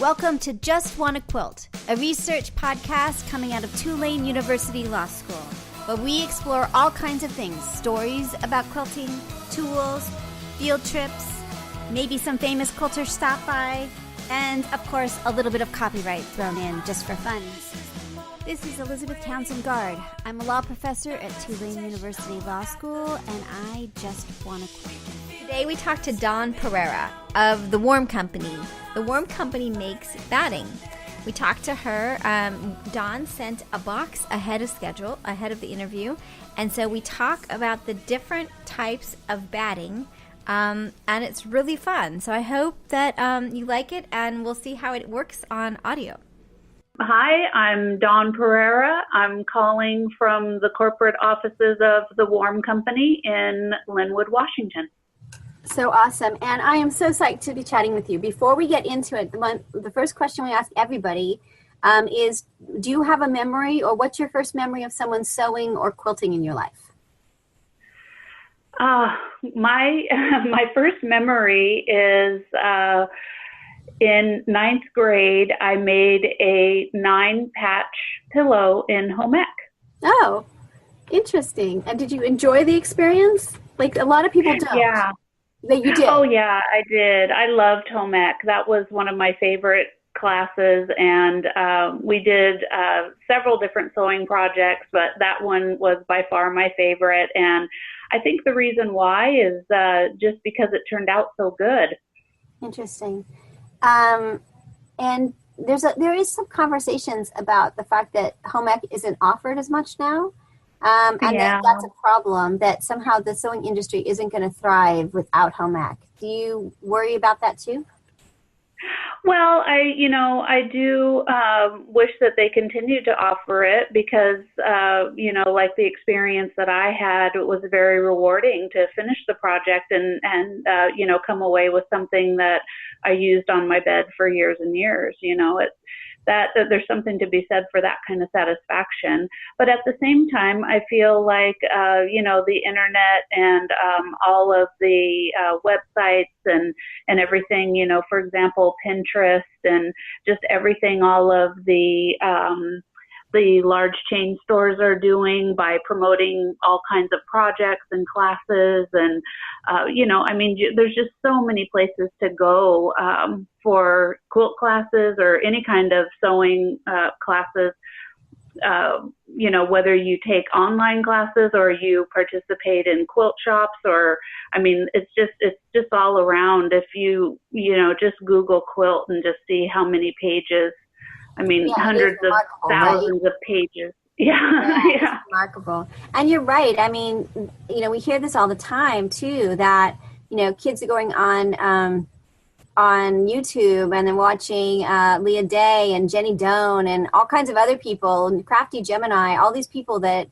Welcome to JustWannaQuilt, a research podcast coming out of Tulane University Law School, where we explore all kinds of things, stories about quilting, tools, field trips, maybe some famous quilters stop by, and, of course, a little bit of copyright thrown in just for fun. This is Elizabeth Townsend Guard. I'm a law professor at Tulane University Law School, and I just want to quit. Today we talked to Dawn Pereira of The Warm Company. The Warm Company makes batting. We talked to her. Dawn sent a box ahead of schedule, ahead of the interview, and so we talk about the different types of batting, and it's really fun. So I hope that you like it, and we'll see how it works on audio. Hi, I'm Dawn Pereira. I'm calling from the corporate offices of The Warm Company in Linwood, Washington. So awesome. And I am so psyched to be chatting with you. Before we get into it, the first question we ask everybody is, do you have a memory, or what's your first memory of someone sewing or quilting in your life? My first memory is in ninth grade, I made a 9-patch pillow in home ec. Oh, interesting. And did you enjoy the experience? Like a lot of people don't. Yeah. That you did. Oh, yeah, I did. I loved home ec. That was one of my favorite classes, and we did several different sewing projects, but that one was by far my favorite. And I think the reason why is just because it turned out so good. Interesting. And there is some conversations about the fact that home ec isn't offered as much now. And that's a problem, that somehow the sewing industry isn't going to thrive without home ec. Do you worry about that too? Well, I do wish that they continue to offer it because, like the experience that I had, it was very rewarding to finish the project and come away with something that I used on my bed for years and years. That there's something to be said for that kind of satisfaction. But at the same time, I feel like, the internet and all of the websites and everything, for example, Pinterest and just everything, all of the large chain stores are doing by promoting all kinds of projects and classes. And, there's just so many places to go for quilt classes or any kind of sewing classes, whether you take online classes or you participate in quilt shops, or, it's just all around. If you, just Google quilt and just see how many pages, hundreds of thousands of pages. Yeah. It's remarkable. And you're right. We hear this all the time too, that, kids are going on YouTube and then watching Leah Day and Jenny Doan and all kinds of other people, and Crafty Gemini, all these people that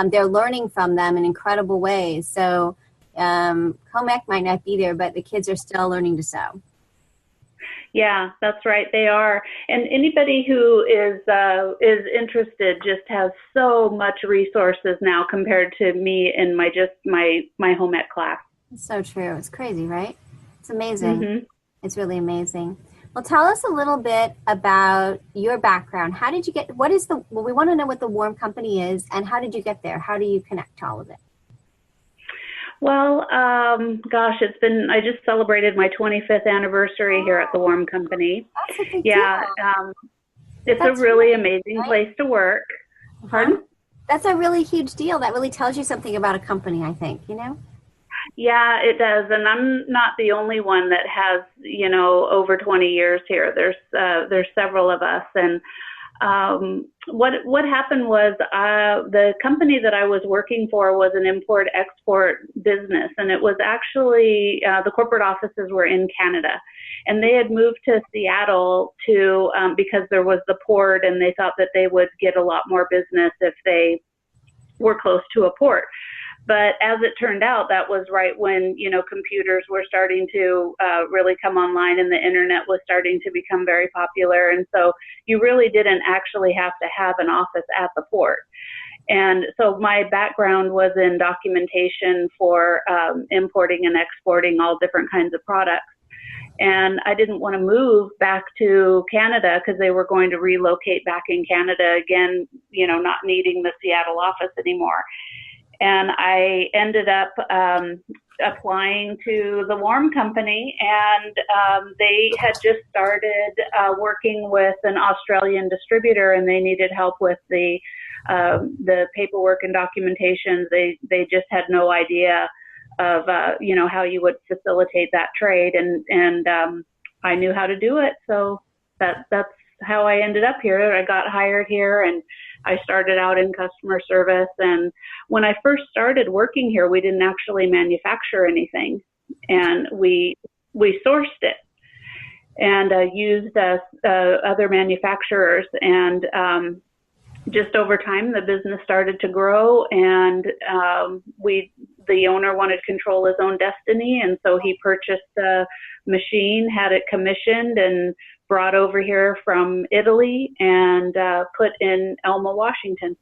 they're learning from them in incredible ways. So home ec might not be there, but the kids are still learning to sew. Yeah, that's right. They are. And anybody who is interested just has so much resources now compared to me in my home ec class. It's so true. It's crazy, right? It's amazing. Mm-hmm. It's really amazing. Well, tell us a little bit about your background. How did you get, we want to know what the Warm Company is, and how did you get there? How do you connect to all of it? Well, I just celebrated my 25th anniversary here at the Warm Company. That's a big deal. It's a really amazing place to work. Pardon? That's a really huge deal. That really tells you something about a company, I think, Yeah, it does. And I'm not the only one that has, over 20 years here. There's several of us. And what happened was the company that I was working for was an import-export business, and it was actually the corporate offices were in Canada, and they had moved to Seattle because there was the port, and they thought that they would get a lot more business if they were close to a port. But as it turned out, that was right when, computers were starting to really come online and the internet was starting to become very popular. And so you really didn't actually have to have an office at the port. And so my background was in documentation for importing and exporting all different kinds of products. And I didn't want to move back to Canada because they were going to relocate back in Canada again, not needing the Seattle office anymore. And I ended up applying to the Warm Company, and they had just started working with an Australian distributor, and they needed help with the paperwork and documentation. They just had no idea of how you would facilitate that trade, and I knew how to do it, so that's how I ended up here. I got hired here, and I started out in customer service. And when I first started working here, we didn't actually manufacture anything, and we sourced it and used other manufacturers. And just over time, the business started to grow, and the owner wanted to control his own destiny, and so he purchased a machine, had it commissioned, and brought over here from Italy, and put in Elma, Washington.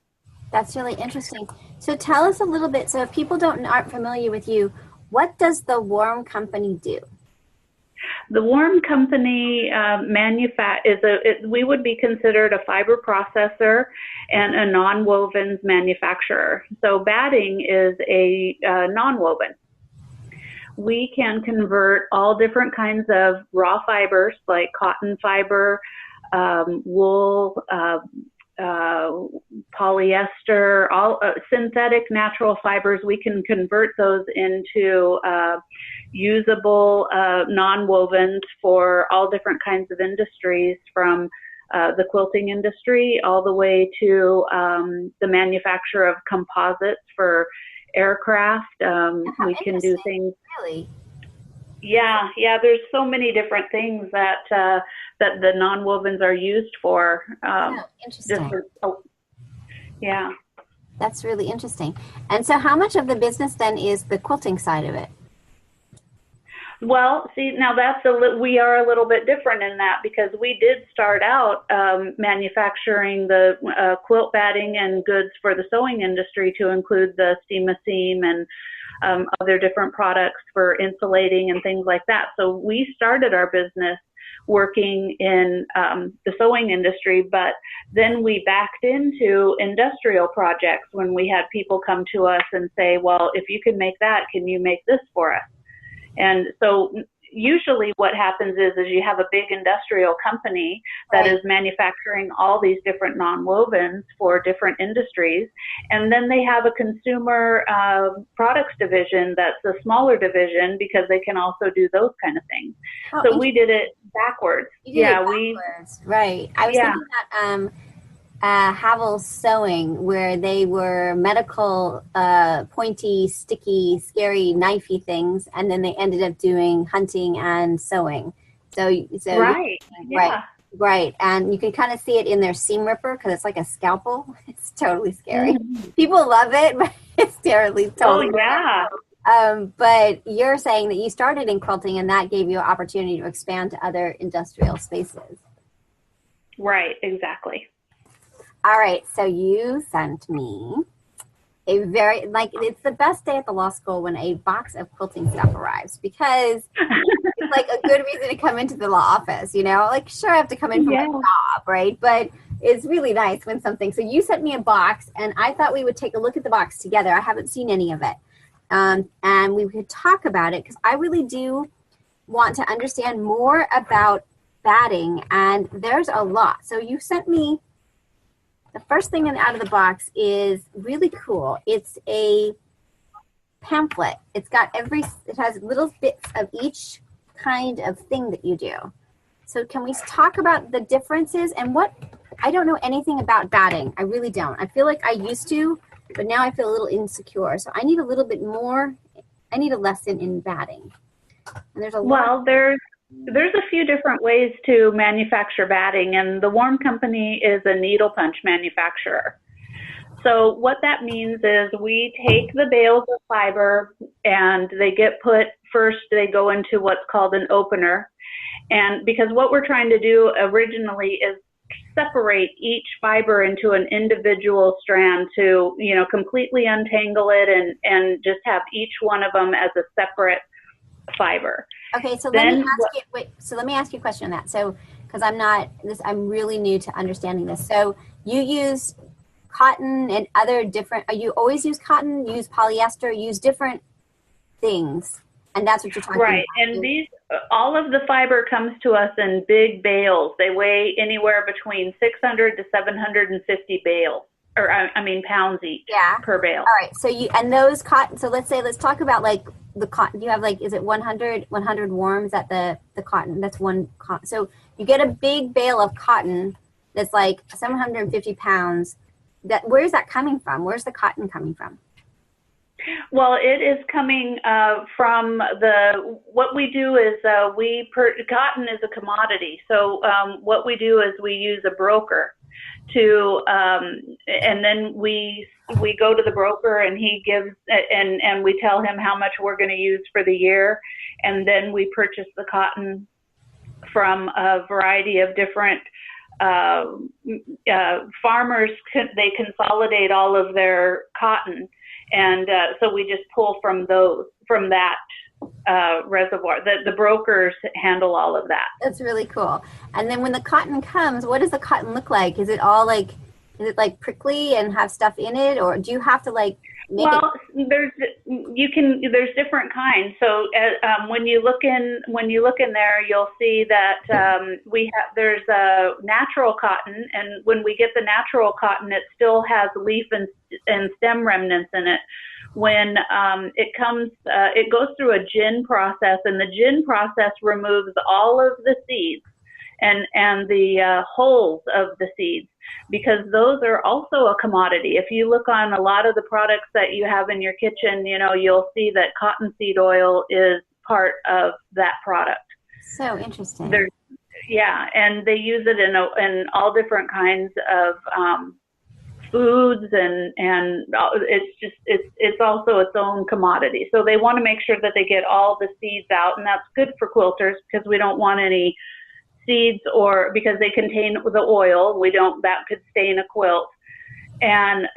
That's really interesting. So tell us a little bit. So if people aren't familiar with you, what does the Warm Company do? The Warm Company we would be considered a fiber processor and a nonwovens manufacturer. So batting is a nonwoven. We can convert all different kinds of raw fibers like cotton fiber, wool, polyester, all synthetic natural fibers. We can convert those into usable nonwovens for all different kinds of industries, from the quilting industry all the way to the manufacture of composites for aircraft. We can do things. Really? Yeah. There's so many different things that the nonwovens are used for. Interesting. Yeah. That's really interesting. And so, how much of the business then is the quilting side of it? Well, see, now we are a little bit different in that, because we did start out manufacturing the quilt batting and goods for the sewing industry, to include the steam-a-seam and other different products for insulating and things like that. So we started our business working in the sewing industry, but then we backed into industrial projects when we had people come to us and say, well, if you can make that, can you make this for us? And so usually what happens is you have a big industrial company that is manufacturing all these different nonwovens for different industries. And then they have a consumer products division that's a smaller division, because they can also do those kind of things. So we did it backwards. Right. I was thinking that Havel Sewing, where they were medical, pointy, sticky, scary, knifey things, and then they ended up doing hunting and sewing. Right, and you can kind of see it in their seam ripper, because it's like a scalpel. It's totally scary. Mm-hmm. People love it, but it's totally. But you're saying that you started in quilting, and that gave you an opportunity to expand to other industrial spaces. Right, exactly. All right, so you sent me it's the best day at the law school when a box of quilting stuff arrives, because it's like a good reason to come into the law office, sure, I have to come in for my job, right? But it's really nice when so you sent me a box, and I thought we would take a look at the box together. I haven't seen any of it. And we could talk about it, because I really do want to understand more about batting, and there's a lot. So you sent me. The first thing out of the box is really cool. It's a pamphlet. It has little bits of each kind of thing that you do. So can we talk about the differences and I don't know anything about batting. I really don't. I feel like I used to, but now I feel a little insecure. So I need a little bit more. I need a lesson in batting. And there's a lot. There's a few different ways to manufacture batting, and the Warm Company is a needle punch manufacturer. So what that means is we take the bales of fiber, and they go into what's called an opener. And because what we're trying to do originally is separate each fiber into an individual strand to, completely untangle it and just have each one of them as a separate fiber. Okay, so Then let me ask you a question on that. So, because I'm really new to understanding this. So you use cotton and other different, you always use cotton, use polyester, use different things. And that's what you're talking about. Right, and all of the fiber comes to us in big bales. They weigh anywhere between 600 to 750 bales, or pounds each per bale. All right, so those cotton, so let's talk about like the cotton. You have like, is it 100 warms at the cotton? That's one cotton. So you get a big bale of cotton that's like 750 pounds. Where's that coming from? Where's the cotton coming from? Well, it is coming from what we do is cotton is a commodity. So what we do is we use a broker to, and then we go to the broker and he gives, and we tell him how much we're going to use for the year. And then we purchase the cotton from a variety of different farmers. They consolidate all of their cotton. And so we just pull from that reservoir. The brokers handle all of that. That's really cool. And then when the cotton comes, what does the cotton look like? Is it like prickly and have stuff in it, or do you have to like make it? There's different kinds. So when you look in there, you'll see that there's a natural cotton, and when we get the natural cotton, it still has leaf and stem remnants in it. When it goes through a gin process, and the gin process removes all of the seeds and the hulls of the seeds, because those are also a commodity. If you look on a lot of the products that you have in your kitchen, you'll see that cottonseed oil is part of that product. So interesting. And they use it in all different kinds of foods, and it's also its own commodity. So they want to make sure that they get all the seeds out, and that's good for quilters because we don't want any seeds, or because they contain the oil, that could stain a quilt. And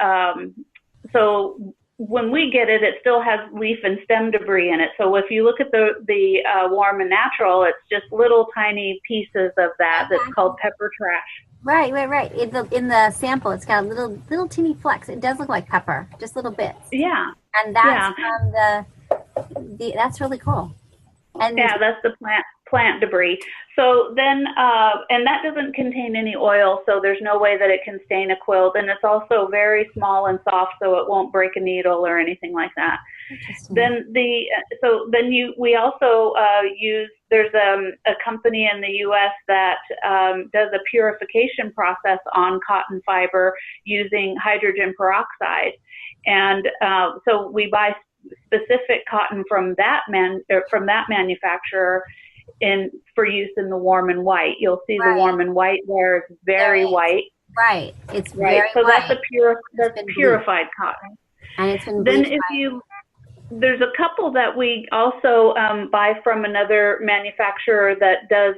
so when we get it, it still has leaf and stem debris in it. So if you look at the warm and natural, it's just little tiny pieces of that. That's called pepper trash. Right. In the sample, it's got a little teeny flecks. It does look like pepper, just little bits. Yeah. And that's from that's really cool. And that's the plant debris. So then, and that doesn't contain any oil, so there's no way that it can stain a quilt. And it's also very small and soft, so it won't break a needle or anything like that. Then we also use, there's a company in the U.S. that does a purification process on cotton fiber using hydrogen peroxide. And so we buy specific cotton from that manufacturer for use in the warm and white. You'll see the warm and white there is very white. Right. It's very so white. That's purified cotton. And it's been then there's a couple that we also buy from another manufacturer that does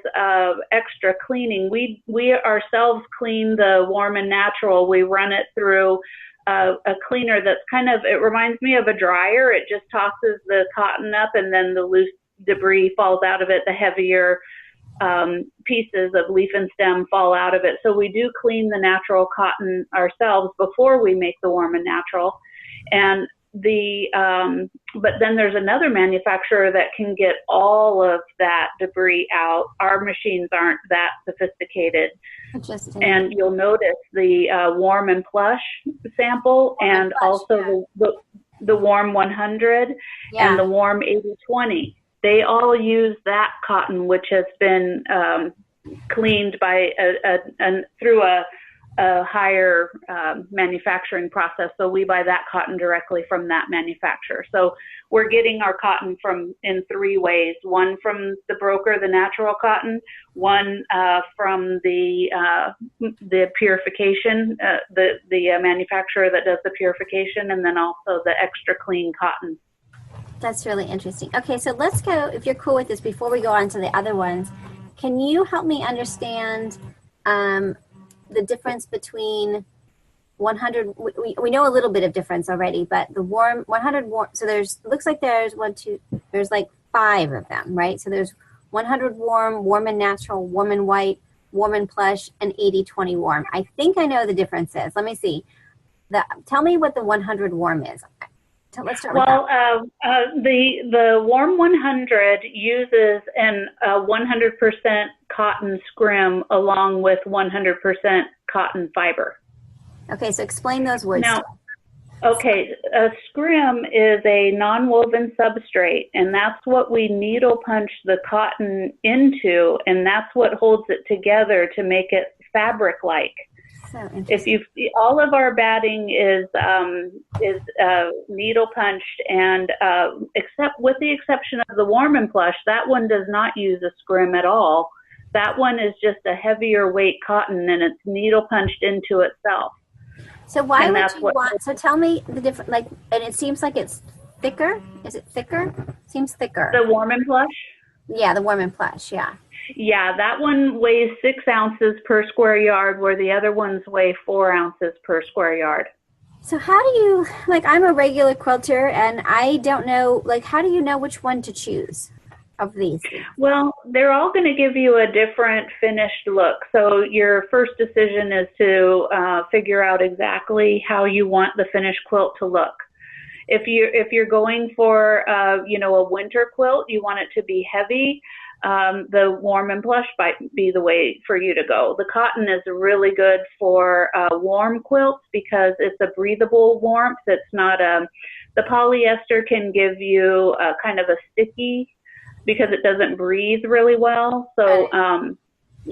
extra cleaning. We ourselves clean the warm and natural. We run it through a cleaner that's it reminds me of a dryer. It just tosses the cotton up, and then the loose debris falls out of it. The heavier pieces of leaf and stem fall out of it. So we do clean the natural cotton ourselves before we make the warm and natural. And but then there's another manufacturer that can get all of that debris out. Our machines aren't that sophisticated. Interesting. And you'll notice the warm and plush sample, and also the warm 100 and the warm 80/20. They all use that cotton, which has been cleaned by through a higher manufacturing process. So we buy that cotton directly from that manufacturer. So we're getting our cotton in three ways: one from the broker, the natural cotton; one from the purification, the manufacturer that does the purification; and then also the extra clean cotton. That's really interesting. Okay, so let's go, if you're cool with this, before we go on to the other ones, can you help me understand the difference between 100, we know a little bit of difference already, but the warm, 100 warm, so looks like there's there's like 5 of them, right? So there's 100 warm, warm and natural, warm and white, warm and plush, and 80/20 warm. I think I know the differences. Let me see. Tell me what the 100 warm is. Let's start with that. The Warm 100 uses an 100% cotton scrim along with 100% cotton fiber. Okay, so explain those words. Now, okay, a scrim is a non-woven substrate, and that's what we needle punch the cotton into, and that's what holds it together to make it fabric-like. So interesting. All of our batting is needle punched, and except with the exception of the Warm and Plush, that one does not use a scrim at all. That one is just a heavier weight cotton, and it's needle punched into itself. So why would you want? So tell me the different. Like, and it seems like it's thicker. Is it thicker? Seems thicker. The Warm and Plush. Yeah, the Warm and Plush. Yeah. Yeah, that one weighs 6 ounces per square yard, where the other ones weigh 4 ounces per square yard. So how do you, like, I'm a regular quilter, and I don't know, like, how do you know which one to choose of these? Well, they're all going to give you a different finished look. So your first decision is to figure out exactly how you want the finished quilt to look. If you're going for a winter quilt, you want it to be heavy. The Warm and Plush might be the way for you to go. The cotton is really good for warm quilts because it's a breathable warmth. It's not the polyester can give you a kind of a sticky because it doesn't breathe really well. So,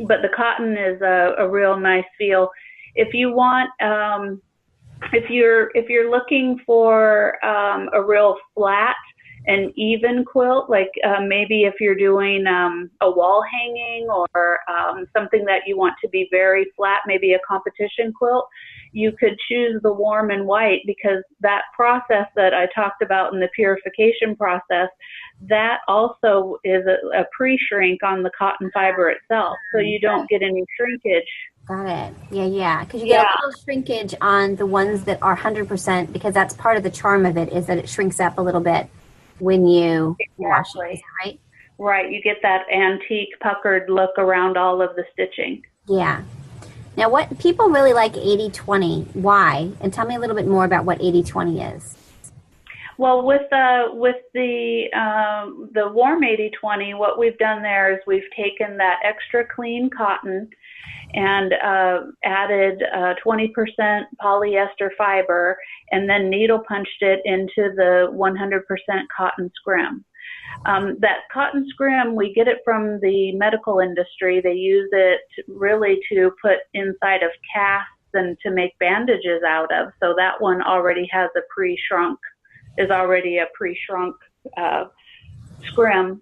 but the cotton is a real nice feel. If you want, if you're looking for a real flat an even quilt, like maybe if you're doing a wall hanging or something that you want to be very flat, maybe a competition quilt, you could choose the Warm and White, because that process that I talked about in the purification process, that also is a pre-shrink on the cotton fiber itself, so you don't get any shrinkage. Got it. Yeah. Because you get a little shrinkage on the ones that are 100%, because that's part of the charm of it, is that it shrinks up a little bit when you wash it, right? Right. You get that antique puckered look around all of the stitching. Yeah. Now, what people really like 80/20. Why? And tell me a little bit more about what 80/20 is. Well, with the Warm 80/20, what we've done there is we've taken that extra clean cotton and added 20% polyester fiber, and then needle punched it into the 100% cotton scrim. That cotton scrim, we get it from the medical industry. They use it really to put inside of casts and to make bandages out of. So that one already has a pre-shrunk scrim.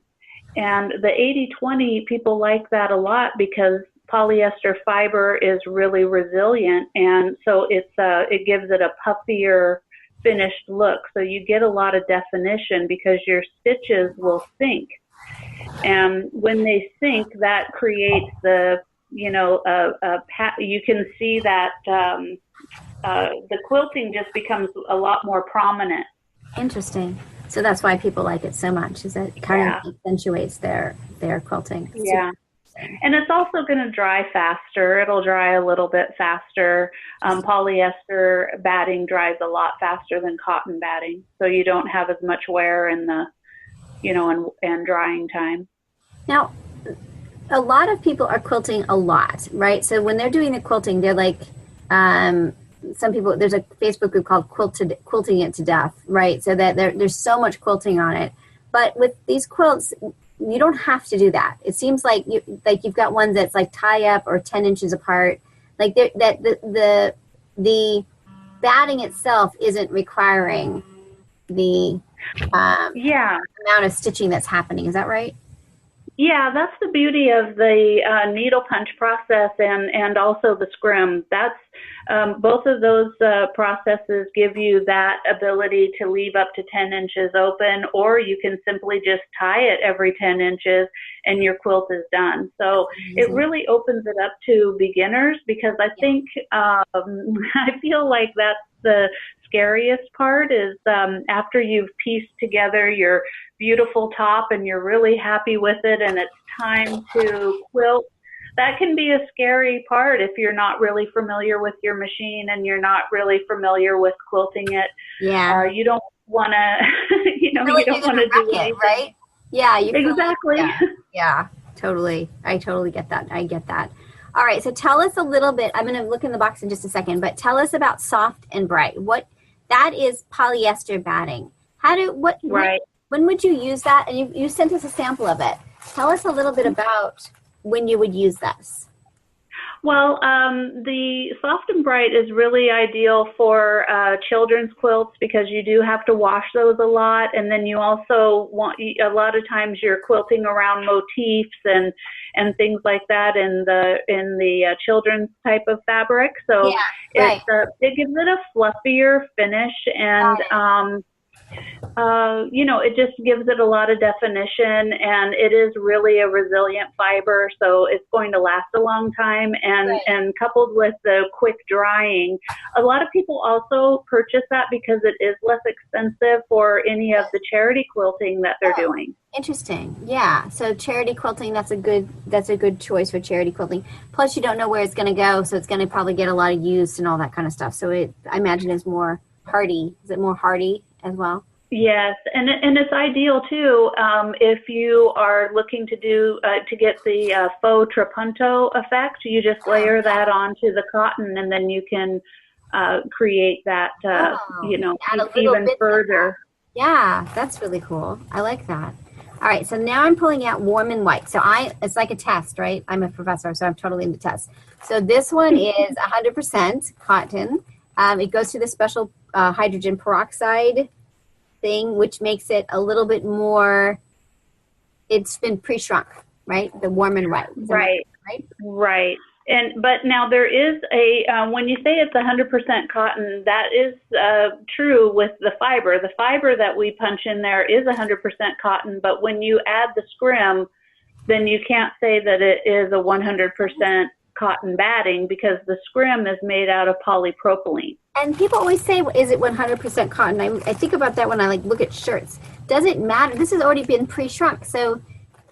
And the 80/20, people like that a lot because polyester fiber is really resilient, and so it gives it a puffier finished look. So you get a lot of definition because your stitches will sink, and when they sink, that creates you can see that the quilting just becomes a lot more prominent. Interesting. So that's why people like it so much, is that it kind of accentuates their quilting. Yeah. And it's also going to dry faster. It'll dry a little bit faster. Polyester batting dries a lot faster than cotton batting, so you don't have as much wear in the, and drying time. Now, a lot of people are quilting a lot, right? So when they're doing the quilting, they're like, some people, there's a Facebook group called Quilting It to Death, right? So that there's so much quilting on it. But with these quilts, you don't have to do that. It seems like you've got ones that's like tie up or 10 inches apart. Like that the batting itself isn't requiring the amount of stitching that's happening. Is that right? Yeah, that's the beauty of the needle punch process and also the scrim. That's both of those processes give you that ability to leave up to 10 inches open, or you can simply just tie it every 10 inches and your quilt is done. So it really opens it up to beginners, because I think I feel like that's the scariest part is after you've pieced together your beautiful top and you're really happy with it and it's time to quilt, that can be a scary part if you're not really familiar with your machine and you're not really familiar with quilting it. Yeah. You don't want to, you don't want to do anything. Right? Yeah. Exactly. Yeah, totally. I totally get that. I get that. All right. So tell us a little bit. I'm going to look in the box in just a second, but tell us about Soft and Bright. That is polyester batting. Right. When would you use that? And you sent us a sample of it. Tell us a little bit about when you would use this. Well, the Soft and Bright is really ideal for children's quilts because you do have to wash those a lot, and then you also a lot of times you're quilting around motifs and things like that in the children's type of fabric. So it gives it a fluffier finish, and it just gives it a lot of definition, and it is really a resilient fiber, so it's going to last a long time. And coupled with the quick drying, a lot of people also purchase that because it is less expensive for any of the charity quilting that they're doing. Interesting. Yeah. So charity quilting, that's a good choice for charity quilting. Plus, you don't know where it's going to go, so it's going to probably get a lot of use and all that kind of stuff. So I imagine it's more hardy. Is it more hardy as well? Yes, and it's ideal too if you are looking to get the faux trapunto effect. You just layer that onto the cotton, and then you can create that even further. Yeah, that's really cool. I like that. All right, so now I'm pulling out Warm and White. So it's like a test, right? I'm a professor, so I'm totally into tests. So this one is 100% cotton. It goes through the special hydrogen peroxide thing, which makes it a little bit more, it's been pre-shrunk, right? The Warm and White. Right. But now there is when you say it's 100% cotton, that is true with the fiber. The fiber that we punch in there is 100% cotton, but when you add the scrim, then you can't say that it is a 100% cotton batting because the scrim is made out of polypropylene. And people always say, is it 100% cotton? I think about that when I look at shirts. Does it matter? This has already been pre-shrunk, so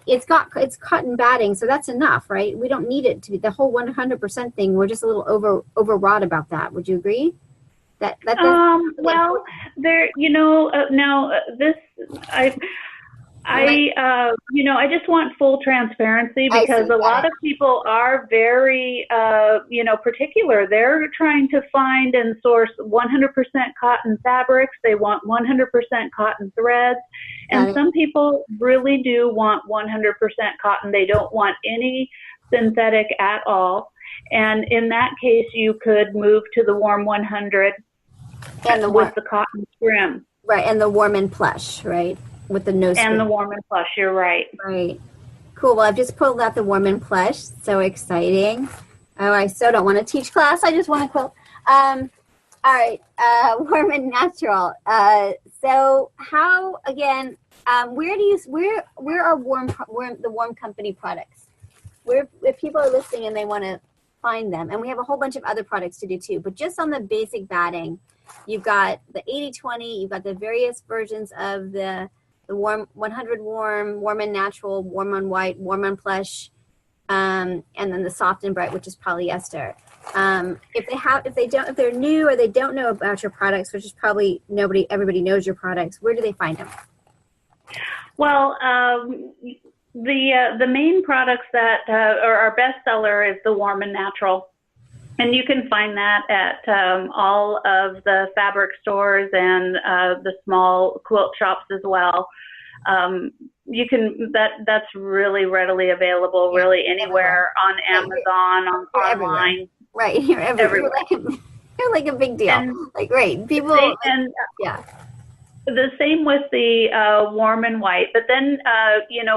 it's cotton batting, so that's enough, right? We don't need it to be the whole 100% thing. We're just a little overwrought about that. Would you agree? Well, there, now this I just want full transparency because a lot of people are very, particular. They're trying to find and source 100% cotton fabrics. They want 100% cotton threads. And some people really do want 100% cotton. They don't want any synthetic at all. And in that case, you could move to the Warm 100 with the cotton trim. Right, and the Warm and Plush, right? With the no and the Warm and Plush, you're right. Right. Cool. Well, I've just pulled out the Warm and Plush. So exciting. Oh, I so don't want to teach class. I just want to quilt. All right. Warm and Natural. So how, again, where are the Warm Company products? If people are listening and they want to find them, and we have a whole bunch of other products to do too, but just on the basic batting, you've got the 80/20, you've got the various versions of the Warm 100 Warm and Natural, Warm on White, Warm on Plush, and then the Soft and Bright, which is polyester. If they're new or they don't know about your products, which is probably everybody knows your products, where do they find them? Well, the main products that are our bestseller is the Warm and Natural. And you can find that at all of the fabric stores and the small quilt shops as well. That's really readily available, really anywhere on Amazon, online. Right, you're everywhere. You're like a big deal. And great people. The same with the Warm and White, but then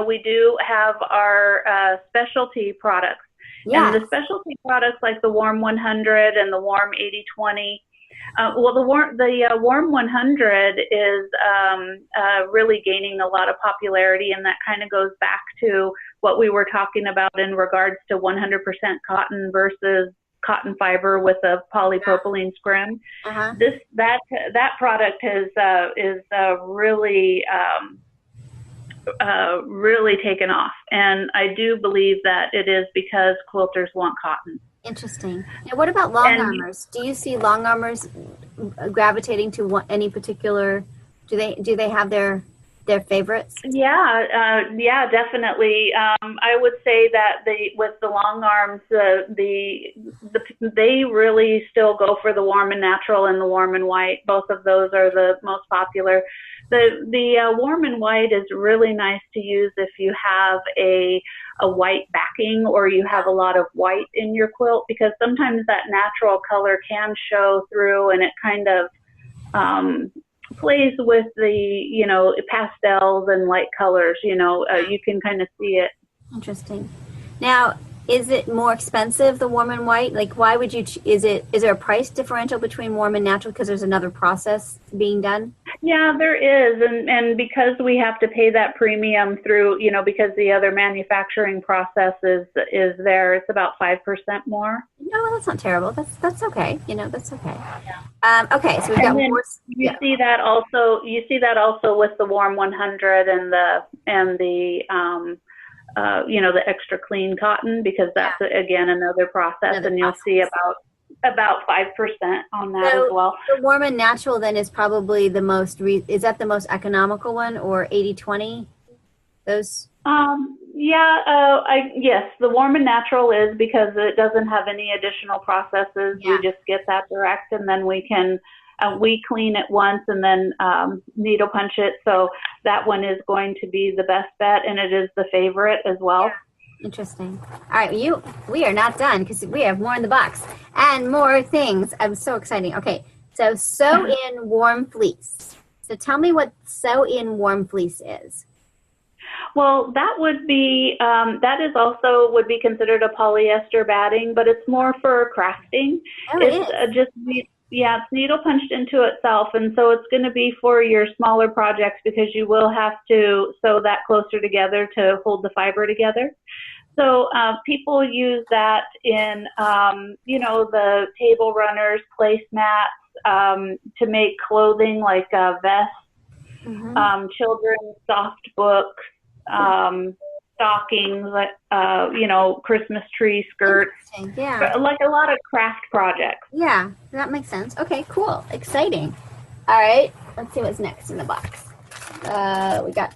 we do have our specialty products. Yes. And the specialty products like the Warm 100 and the Warm 80/20. The Warm 100 is really gaining a lot of popularity, and that kind of goes back to what we were talking about in regards to 100% cotton versus cotton fiber with a polypropylene scrim. That product is really really taken off. And I do believe that it is because quilters want cotton. Interesting. Now, what about long armors? Do you see long armors gravitating to any particular? Do they have their favorites? Yeah, definitely. I would say that with the long arms, they really still go for the warm and natural and the warm and white. Both of those are the most popular. The warm and white is really nice to use if you have a white backing or you have a lot of white in your quilt, because sometimes that natural color can show through, and it kind of plays with the pastels and light colors. You can kind of see it. Interesting. Now, is it more expensive, the warm and white? Like, why would you? Is there a price differential between warm and natural because there's another process being done? Yeah, there is, and because we have to pay that premium through, because the other manufacturing process is there, it's about 5% more. No, that's not terrible. That's okay. That's okay. Yeah. Okay, so we've got more. You see that also. You see that also with the Warm 100 and the the extra clean cotton, because that's again another process, and you'll see about 5% on that as well. The warm and natural then is probably the most. Is that the most economical one, or 80/20? Those. Yes, the warm and natural is, because it doesn't have any additional processes. Yeah. We just get that direct, and then we can. We clean it once and then needle punch it. So that one is going to be the best bet, and it is the favorite as well. Yeah. Interesting. All right, we are not done because we have more in the box and more things. I'm so exciting. Okay, so sew in warm fleece. So tell me what sew in warm fleece is. Well, that would be would be considered a polyester batting, but it's more for crafting. It's needle punched into itself, and so it's going to be for your smaller projects, because you will have to sew that closer together to hold the fiber together. So people use that in, the table runners, placemats, to make clothing like vests, children's soft books, stockings, Christmas tree skirts, like a lot of craft projects. Yeah, that makes sense. Okay, cool, exciting. All right, let's see what's next in the box. We got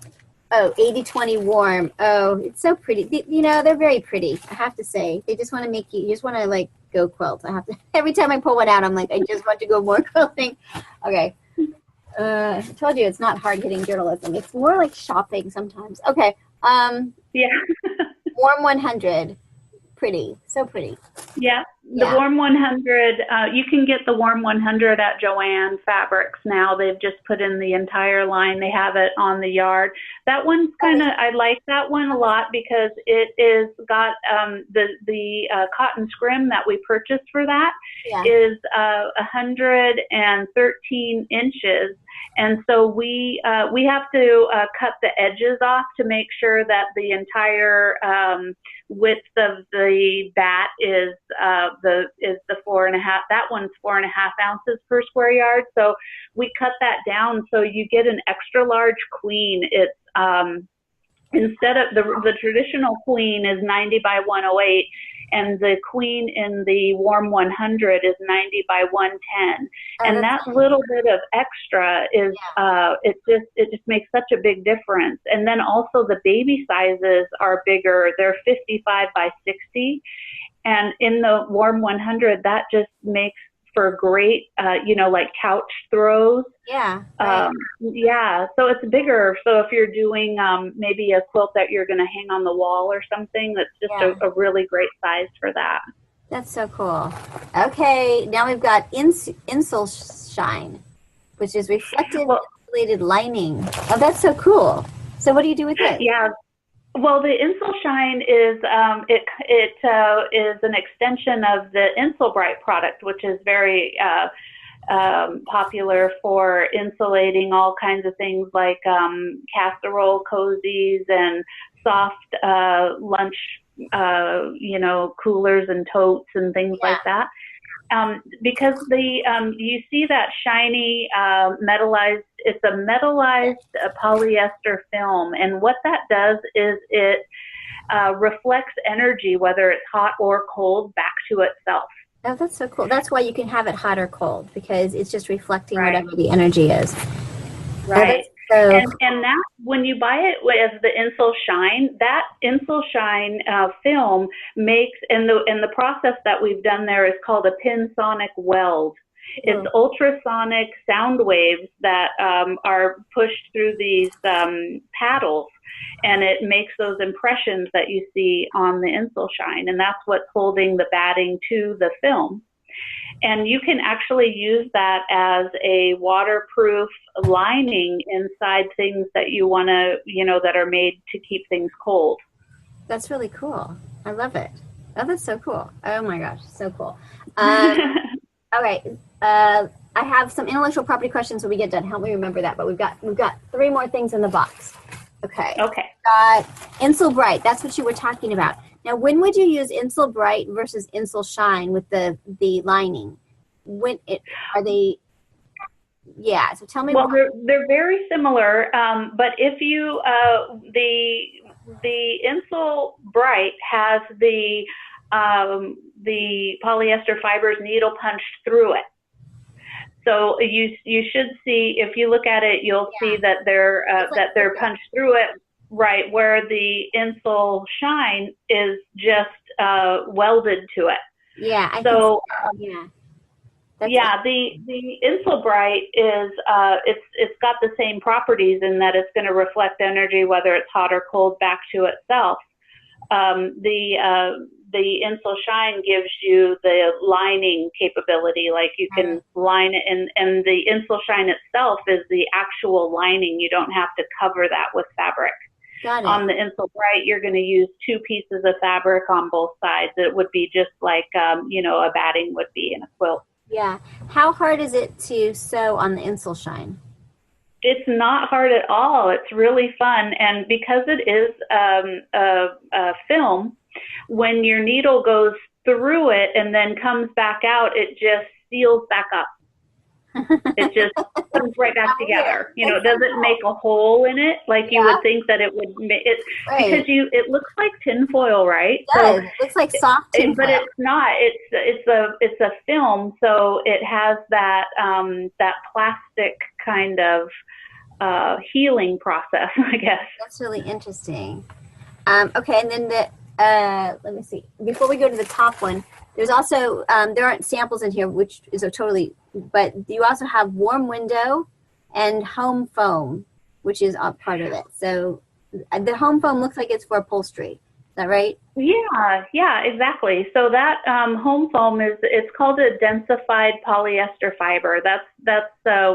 80/20 warm. Oh, it's so pretty. They're very pretty, I have to say. They just want to make you just want to like go quilt. I have to, every time I pull one out, I'm like, I just want to go more quilting. Okay. I told you it's not hard hitting journalism. It's more like shopping sometimes. Okay. Yeah. Warm 100. Pretty. So pretty. Yeah. The Warm 100, you can get the Warm 100 at Joann Fabrics now. They've just put in the entire line. They have it on the yard. That one's I like that one a lot, because it is got the cotton scrim that we purchased for that is 113 inches. And so we have to cut the edges off to make sure that the entire width of the bat is the 4.5. That one's 4.5 ounces per square yard. So we cut that down so you get an extra large queen. It's instead of the traditional queen is 90 by 108. And the queen in the Warm 100 is 90 by 110. And that little bit of extra is, it just makes such a big difference. And then also the baby sizes are bigger. They're 55 by 60. And in the Warm 100, that just makes for great, like couch throws. Yeah. Right. So it's bigger. So if you're doing maybe a quilt that you're going to hang on the wall or something, that's just a really great size for that. That's so cool. Okay, now we've got Insel Shine, which is reflective insulated lining. Oh, that's so cool. So what do you do with it? Yeah. Well, the Insel Shine is is an extension of the Insel Bright product, which is very popular for insulating all kinds of things like casserole cozies and soft lunch, coolers and totes and things like that. Because you see that shiny metallized it's a metallized polyester film, and what that does is it reflects energy, whether it's hot or cold, back to itself. Oh, that's so cool. That's why you can have it hot or cold, because it's just reflecting Right. whatever the energy is. Right. Oh, and that, when you buy it as the Insel Shine, that Insel Shine film makes, and the process that we've done there is called a pinsonic weld. It's ultrasonic sound waves that are pushed through these paddles, and it makes those impressions that you see on the Insel Shine, and that's what's holding the batting to the film. And you can actually use that as a waterproof lining inside things that you want to, that are made to keep things cold. That's really cool. I love it. Oh, that's so cool. Oh my gosh, so cool. All right. I have some intellectual property questions when we get done. Help me remember that. But we've got 3 more things in the box. Okay. Okay. Insel Bright. That's what you were talking about. Now, when would you use Insel Bright versus Insel Shine with the lining? Are they? Yeah. So tell me. Well, they're very similar, but if you the Insel Bright has the polyester fibers needle punched through it. So you should see, if you look at it, you'll see that they're punched through it, right, where the Insel Shine is just welded to it. Yeah. The Insel Bright is it's got the same properties in that it's going to reflect energy, whether it's hot or cold, back to itself. The Insel Shine gives you the lining capability, like you can line it, and the Insel Shine itself is the actual lining. You don't have to cover that with fabric. Got it. On the Insel Bright, you're going to use 2 pieces of fabric on both sides. It would be just like a batting would be in a quilt. Yeah. How hard is it to sew on the Insel Shine? It's not hard at all. It's really fun, and because it is a film, when your needle goes through it and then comes back out, it just seals back up. It just comes right back together. It doesn't make a hole in it like you would think that it would make it, because it looks like tinfoil, right? It does. It looks like soft tinfoil. But it's not. It's a film, so it has that plastic kind of healing process, I guess. That's really interesting. Okay, and then let me see. Before we go to the top one, there's also there aren't samples in here, which is but you also have warm window and home foam, which is a part of it. So the home foam looks like it's for upholstery. Is that right? Yeah, exactly. So that home foam it's called a densified polyester fiber. That's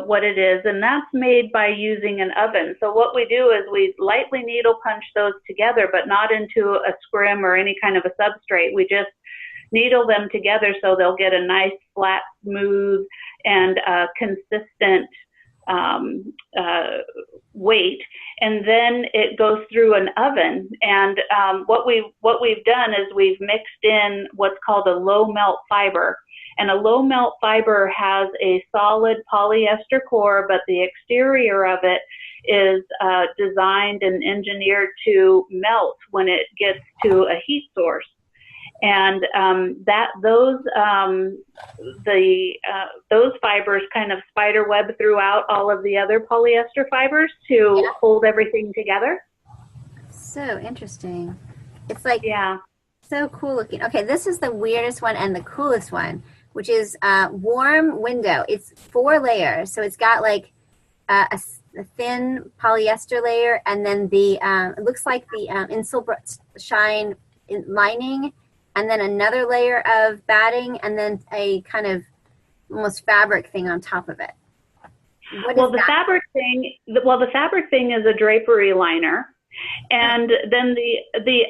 what it is, and that's made by using an oven. So what we do is we lightly needle punch those together, but not into a scrim or any kind of a substrate. We just needle them together so they'll get a nice, flat, smooth, and consistent weight, and then it goes through an oven. And what we've done is we've mixed in what's called a low melt fiber. And a low melt fiber has a solid polyester core, but the exterior of it is designed and engineered to melt when it gets to a heat source. And those fibers kind of spider web throughout all of the other polyester fibers to hold everything together. So interesting. It's like so cool looking. Okay, this is the weirdest one and the coolest one, which is warm window. It's 4 layers, so it's got like a thin polyester layer, and then it looks like the Insel Shine lining, and then another layer of batting, and then a kind of almost fabric thing on top of it. The fabric thing is a drapery liner, and then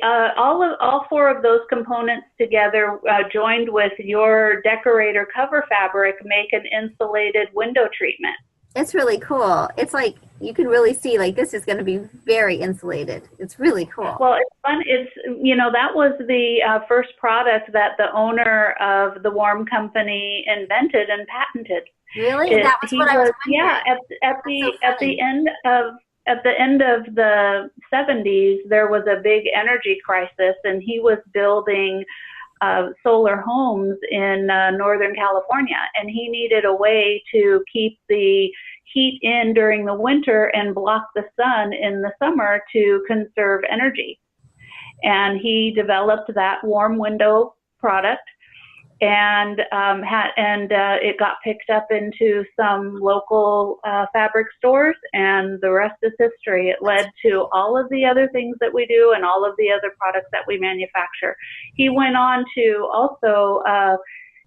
all 4 of those components together, joined with your decorator cover fabric, make an insulated window treatment. It's really cool. It's like you can really see like this is going to be very insulated. It's really cool. Well, it's fun. It's, that was the first product that the owner of the Warm Company invented and patented. Really? That was He what I was was, wondering. yeah, That's so at funny. the end of the 70s, there was a big energy crisis, and he was building solar homes in Northern California, and he needed a way to keep the heat in during the winter and block the sun in the summer to conserve energy. And he developed that warm window product, and it got picked up into some local fabric stores, and the rest is history. It led to all of the other things that we do and all of the other products that we manufacture. He went on to also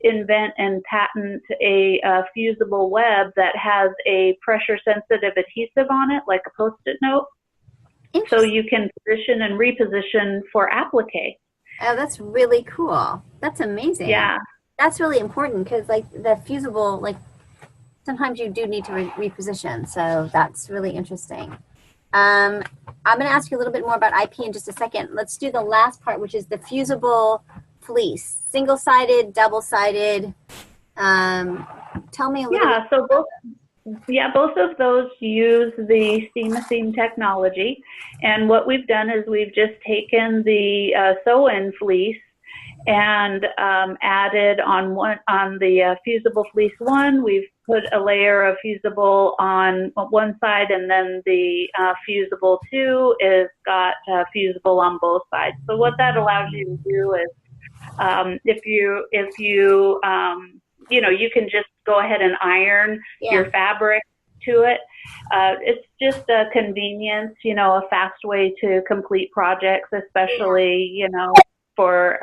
invent and patent a fusible web that has a pressure sensitive adhesive on it, like a post-it note, so you can position and reposition for applique. Oh, that's really cool. That's amazing. Yeah. That's really important because, like, the fusible, like, sometimes you do need to reposition. So that's really interesting. I'm going to ask you a little bit more about IP in just a second. Let's do the last part, which is the fusible fleece. Single-sided, double-sided. Tell me a little bit. So both of those use the steam-a-seam technology. And what we've done is we've just taken the sew-in fleece and added on the fusible fleece one. We've put a layer of fusible on one side, and then the fusible two is got fusible on both sides. So what that allows you to do is, if you you can just go ahead and iron your fabric to it. It's just a convenience, a fast way to complete projects, especially, for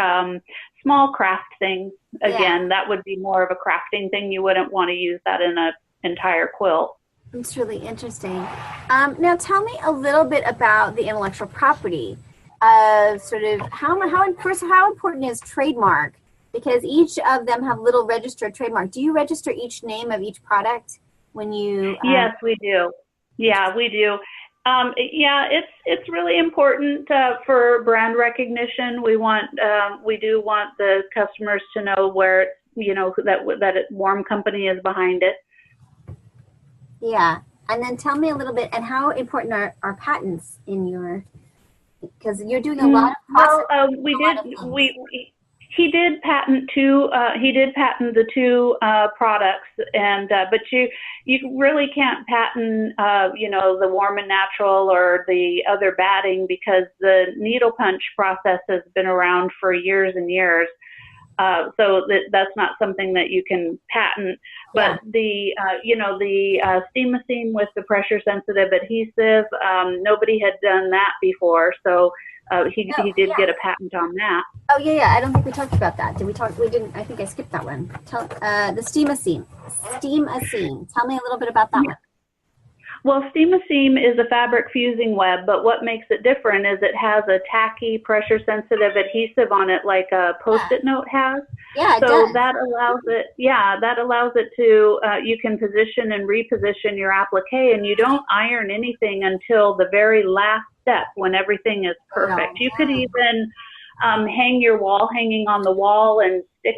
small craft things. Again, that would be more of a crafting thing. You wouldn't want to use that in an entire quilt. It's really interesting. Now tell me a little bit about the intellectual property. Sort of how important is trademark? Because each of them have little registered trademark. Do you register each name of each product when you? Yes, we do. Yeah, we do. It's really important for brand recognition. We do want the customers to know where that Warm Company is behind it. Yeah, and then tell me a little bit, and how important are patents in your? Because you're doing a lot of process. Well, he did patent two. He did patent the two products, and but you really can't patent the Warm and Natural or the other batting, because the needle punch process has been around for years and years. So that's not something that you can patent. But the steam-a-seam with the pressure-sensitive adhesive, nobody had done that before. So he did get a patent on that. Oh, yeah. I don't think we talked about that. Did we talk? We didn't. I think I skipped that one. The steam-a-seam. Steam-a-seam. Tell me a little bit about that one. Well, steam-a-seam is a fabric fusing web, but what makes it different is it has a tacky, pressure-sensitive adhesive on it, like a post-it note has. Yeah, it so does. that allows it. Yeah, that allows it to. You can position and reposition your applique, and you don't iron anything until the very last step when everything is perfect. You could even hang your wall hanging on the wall and stick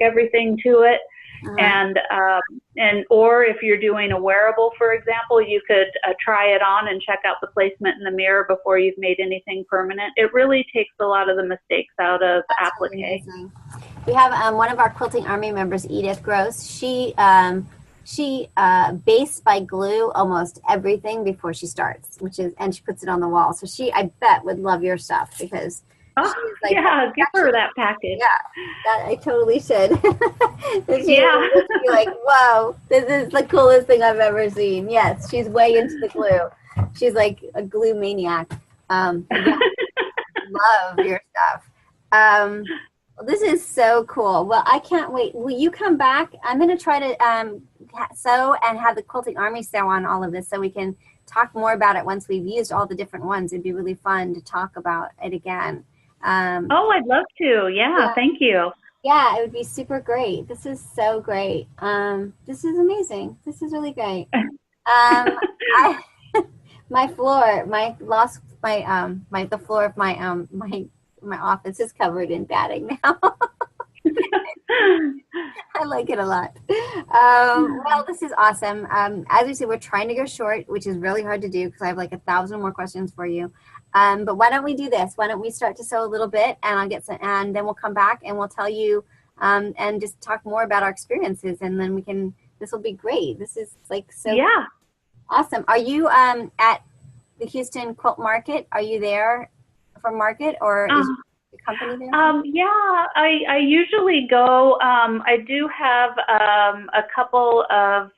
everything to it. Or if you're doing a wearable, for example, you could try it on and check out the placement in the mirror before you've made anything permanent. It really takes a lot of the mistakes out of applique. We have one of our Quilting Army members, Edith Gross. She bastes by glue almost everything before she starts, and she puts it on the wall. So I bet, would love your stuff, because give her that package. Yeah, that I totally should. Would be like, whoa, this is the coolest thing I've ever seen. Yes, she's way into the glue. She's like a glue maniac. Love your stuff. This is so cool. Well, I can't wait. Will you come back? I'm going to try to sew and have the Quilting Army sew on all of this so we can talk more about it once we've used all the different ones. It'd be really fun to talk about it again. I'd love to. Yeah, thank you. Yeah, it would be super great. This is so great. This is amazing. This is really great. I my floor, my lost my my the floor of my office is covered in batting now. I like it a lot. Well, this is awesome. As we said, we're trying to go short, which is really hard to do because I have like 1,000 more questions for you. But why don't we do this? Why don't we start to sew a little bit, and I'll get some, and then we'll come back and we'll tell you, and just talk more about our experiences, and then we can. This will be great. This is like so Yeah. awesome. Are you at the Houston Quilt Market? Are you there for market, or is the company there? Yeah, I usually go. I do have a couple of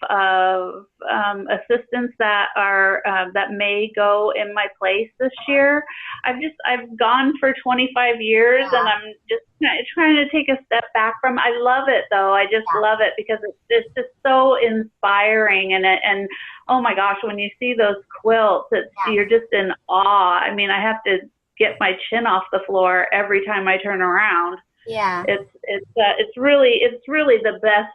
assistants that are that may go in my place this year. I've gone for 25 years, Yeah. and I'm just trying to take a step back from. I love it though. I just love it because it's just so inspiring, and oh my gosh, when you see those quilts, you're just in awe. I mean, I have to get my chin off the floor every time I turn around. Yeah. It's really the best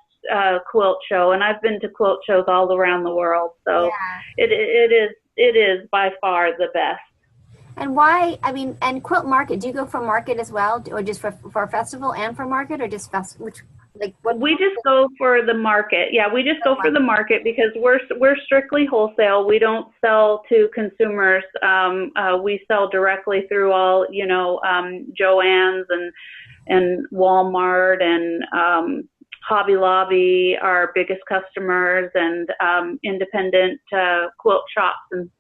quilt show, and I've been to quilt shows all around the world, so Yeah. it is by far the best. And why? I mean, and quilt market. Do you go for market as well, or just for a festival and for market, or just which like what? We just go for the market. Yeah, we just go for the market because we're strictly wholesale. We don't sell to consumers. We sell directly through all Joann's and Walmart and Hobby Lobby, our biggest customers, and independent quilt shops. And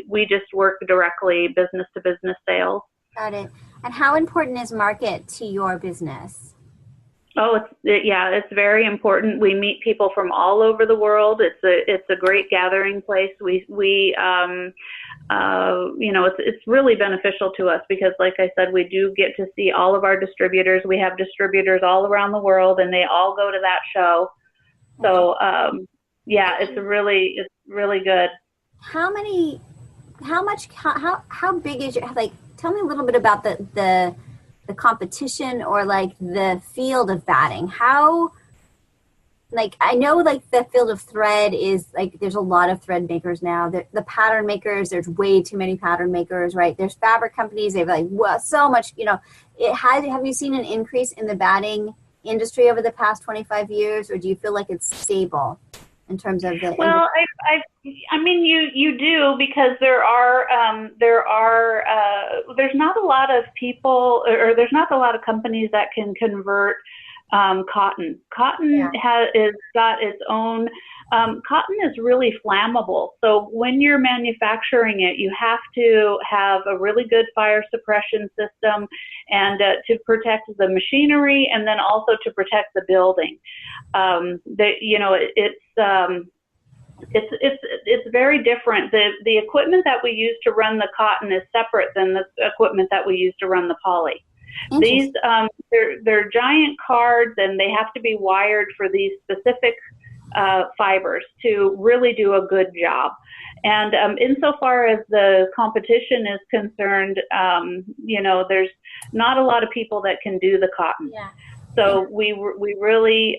we just work directly business to business sales. Got it. And how important is market to your business? Oh, it's very important. We meet people from all over the world. It's a great gathering place. It's really beneficial to us because, like I said, we do get to see all of our distributors. We have distributors all around the world, and they all go to that show. So, it's really good. How big is your, like, tell me a little bit about the competition or like the field of batting. How, like, I know like the field of thread is like, there's a lot of thread makers now. The pattern makers, there's way too many pattern makers, right? There's fabric companies. They've like, well, so much, have you seen an increase in the batting industry over the past 25 years, or do you feel like it's stable in terms of the Well, I mean, you do, because there's not a lot of people, or there's not a lot of companies that can convert cotton. Cotton is got its own. Cotton is really flammable, so when you're manufacturing it, you have to have a really good fire suppression system, and to protect the machinery, and then also to protect the building. It's very different. The equipment that we use to run the cotton is separate than the equipment that we use to run the poly. These they're giant cards, and they have to be wired for these specific fibers to really do a good job. And insofar as the competition is concerned, there's not a lot of people that can do the cotton. Yeah. So we really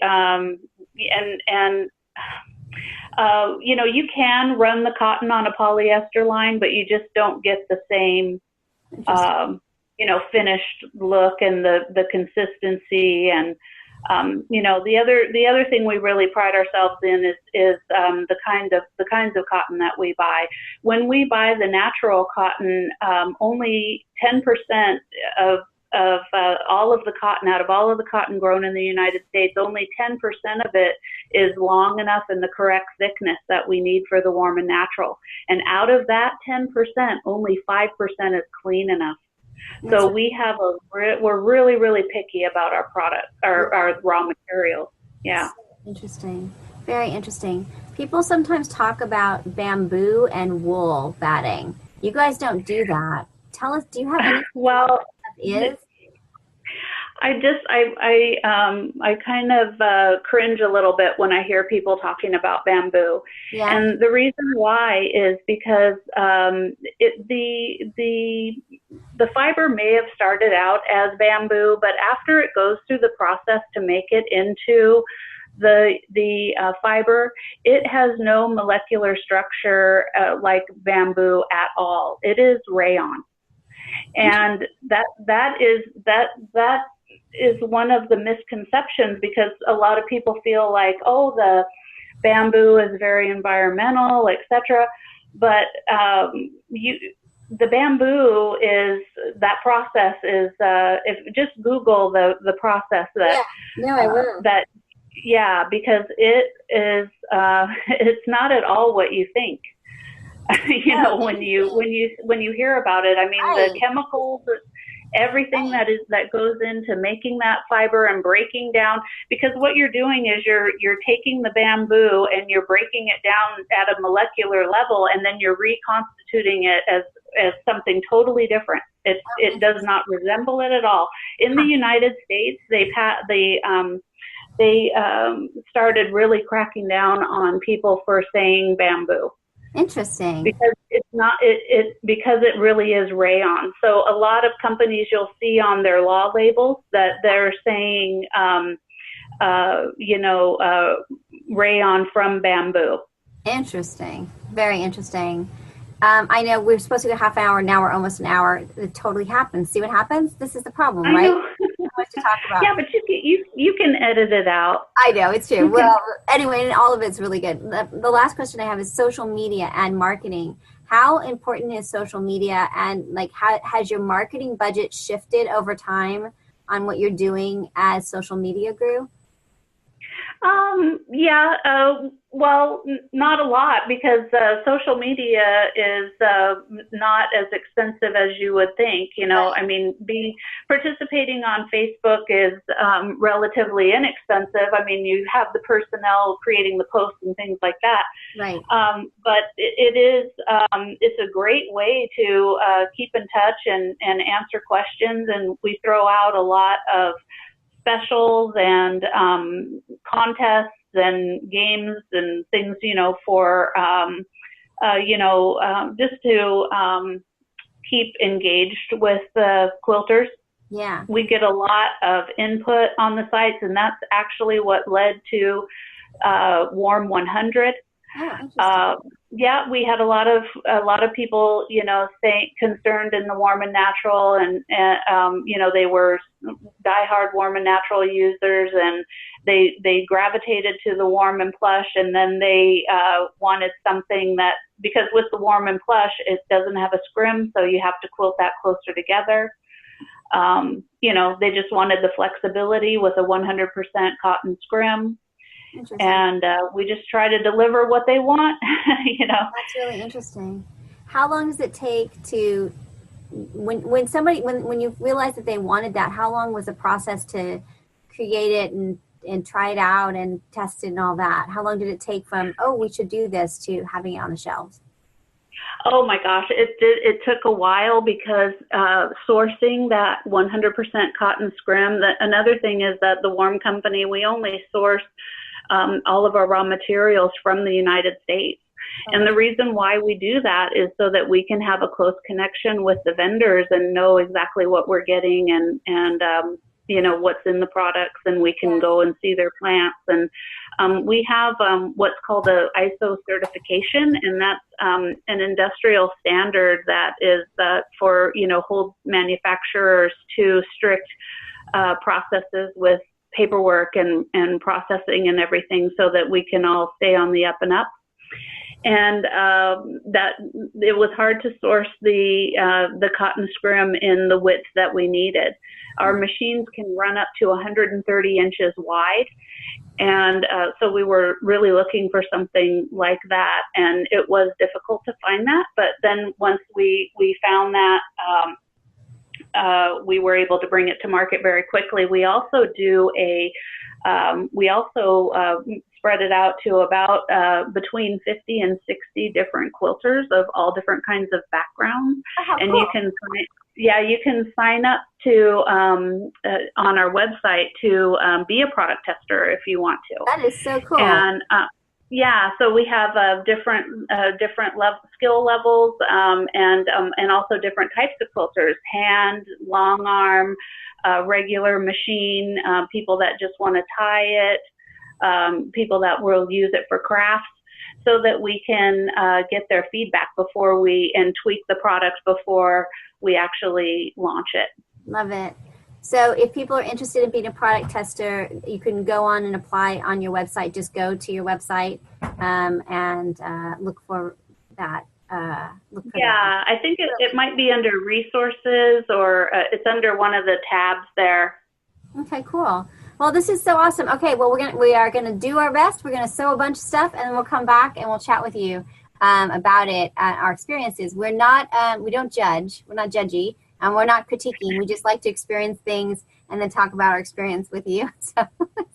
you can run the cotton on a polyester line, but you just don't get the same finished look and the consistency. And the other thing we really pride ourselves in is the kinds of cotton that we buy. When we buy the natural cotton, only 10% of all of the cotton, out of all of the cotton grown in the United States, only 10% of it is long enough and the correct thickness that we need for the warm and natural. And out of that 10%, only 5% is clean enough. So we're really, really picky about our product, our raw materials. Yeah. Interesting. Very interesting. People sometimes talk about bamboo and wool batting. You guys don't do that. Tell us, do you have any? Well, is? I kind of cringe a little bit when I hear people talking about bamboo. Yeah. And the reason why is because the the fiber may have started out as bamboo, but after it goes through the process to make it into the fiber, it has no molecular structure like bamboo at all. It is rayon, and that is one of the misconceptions, because a lot of people feel like, oh, the bamboo is very environmental, etc. But the bamboo is, that process is, if just Google the process that, I will. Because it is, it's not at all what you think. When you hear about it, I mean, the chemicals, everything that goes into making that fiber and breaking down, because what you're doing is you're taking the bamboo and you're breaking it down at a molecular level, and then you're reconstituting it as something totally different. It does not resemble it at all. In the United States, they started really cracking down on people for saying bamboo. Interesting. Because it's not because it really is rayon. So a lot of companies, you'll see on their law labels that they're saying rayon from bamboo. Interesting. Very interesting. I know we're supposed to go half an hour. Now we're almost an hour. It totally happens. See what happens? This is the problem, right? So much to talk about. Yeah, but you can edit it out. I know, it's true. Well, anyway, and all of it's really good. The last question I have is social media and marketing. How important is social media, and how has your marketing budget shifted over time on what you're doing as social media grew? Well, not a lot, because social media is not as expensive as you would think. I mean, participating on Facebook is relatively inexpensive. I mean, you have the personnel creating the posts and things like that. Right. But it's a great way to keep in touch and answer questions, and we throw out a lot of specials and contests and games and things, for just to keep engaged with the quilters. Yeah, we get a lot of input on the sites, and that's actually what led to Warm 100. We had a lot of people, concerned in the Warm and Natural, and they were diehard Warm and Natural users, and they gravitated to the Warm and Plush, and then they wanted something that, because with the Warm and Plush, it doesn't have a scrim, so you have to quilt that closer together. They just wanted the flexibility with a 100% cotton scrim. And we just try to deliver what they want. That's really interesting. How long does it take to, when you realized that they wanted that, how long was the process to create it and try it out and test it and all that? How long did it take from, oh, we should do this, to having it on the shelves? Oh my gosh, it took a while, because sourcing that 100% cotton scrim, another thing is that the Warm Company, we only source all of our raw materials from the United States. And the reason why we do that is so that we can have a close connection with the vendors and know exactly what we're getting and what's in the products, and we can go and see their plants. And we have what's called the ISO certification, and that's an industrial standard that is for, hold manufacturers to strict processes with paperwork and processing and everything, so that we can all stay on the up and up. And that it was hard to source the cotton scrim in the width that we needed. Our machines can run up to 130 inches wide, and so we were really looking for something like that, and it was difficult to find that. But then once we found that, we were able to bring it to market very quickly. We also spread it out to about between 50 and 60 different quilters of all different kinds of backgrounds. And cool. You can sign up to on our website to be a product tester if you want to. That is so cool. And Yeah, so we have different skill levels, and also different types of quilters: hand, long arm, regular machine, people that just want to tie it, people that will use it for crafts, so that we can get their feedback and tweak the product before we actually launch it. Love it. So if people are interested in being a product tester, you can go on and apply on your website. Just go to your website and look for that. Yeah, I think it might be under resources, or it's under one of the tabs there. Okay, cool. Well, this is so awesome. Okay, well, we are gonna do our best. We're gonna sew a bunch of stuff, and then we'll come back and we'll chat with you about it, our experiences. We don't judge. We're not judgy. We're not critiquing. We just like to experience things and then talk about our experience with you. So,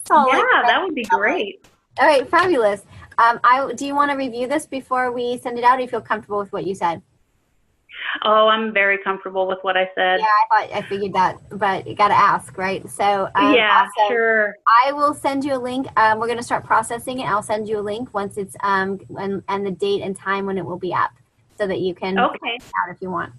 that would be great. All right, fabulous. Do you want to review this before we send it out? Or you feel comfortable with what you said? Oh, I'm very comfortable with what I said. Yeah, I figured that, but you got to ask, right? So yeah, also, sure. I will send you a link. We're going to start processing it. I'll send you a link once it's and the date and time when it will be up, so that you can check it out if you want.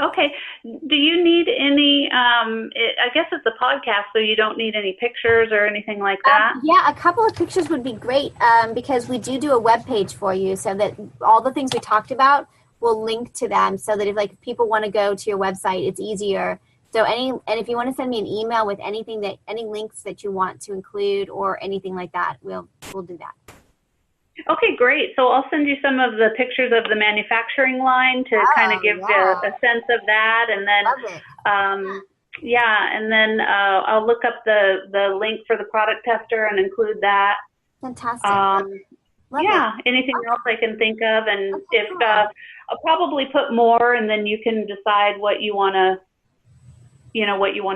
Okay. Do you need any, I guess it's a podcast, so you don't need any pictures or anything like that? Yeah, a couple of pictures would be great, because we do a web page for you, so that all the things we talked about will link to them, so that if people want to go to your website, it's easier. So if you want to send me an email with any links that you want to include or anything like that, we'll do that. Okay, great. So I'll send you some of the pictures of the manufacturing line to kind of give you a sense of that, and then and then I'll look up the link for the product tester and include that. Fantastic. Anything else I can think of, and I'll probably put more, and then you can decide what you want to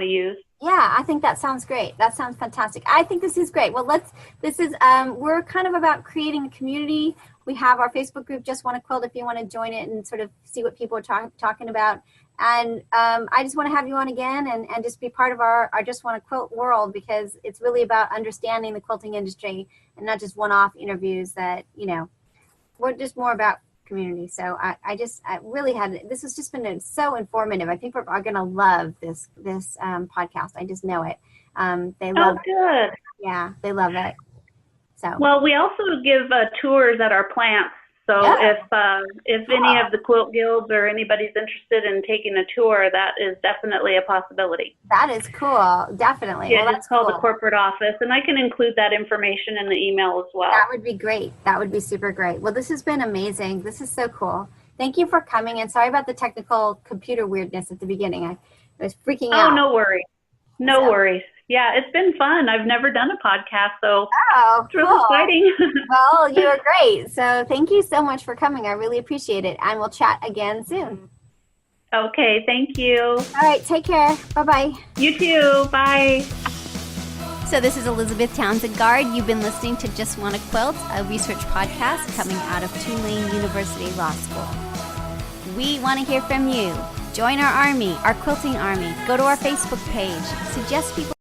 use. Yeah, I think that sounds great. That sounds fantastic. I think this is great. Well, we're kind of about creating a community. We have our Facebook group, JustWannaQuilt, if you want to join it and sort of see what people are talking about. And I just want to have you on again and just be part of our JustWannaQuilt world, because it's really about understanding the quilting industry and not just one-off interviews that, we're just more about community. So I really this has just been so informative. I think we're going to love this podcast. I just know it. They love it. Yeah, they love it. So well, we also give tours at our plants. So if any of the quilt guilds or anybody's interested in taking a tour, that is definitely a possibility. That is cool. Definitely. Yeah, it's called the corporate office, and I can include that information in the email as well. That would be great. That would be super great. Well, this has been amazing. This is so cool. Thank you for coming, and sorry about the technical computer weirdness at the beginning. I was freaking out. Oh, no worries. No worries. Yeah, it's been fun. I've never done a podcast, so it's really exciting. Well, you are great. So thank you so much for coming. I really appreciate it. And we'll chat again soon. Okay, thank you. All right, take care. Bye-bye. You too. Bye. So this is Elizabeth Townsend Guard. You've been listening to Just Wanna Quilt, a research podcast coming out of Tulane University Law School. We want to hear from you. Join our army, our quilting army. Go to our Facebook page. Suggest people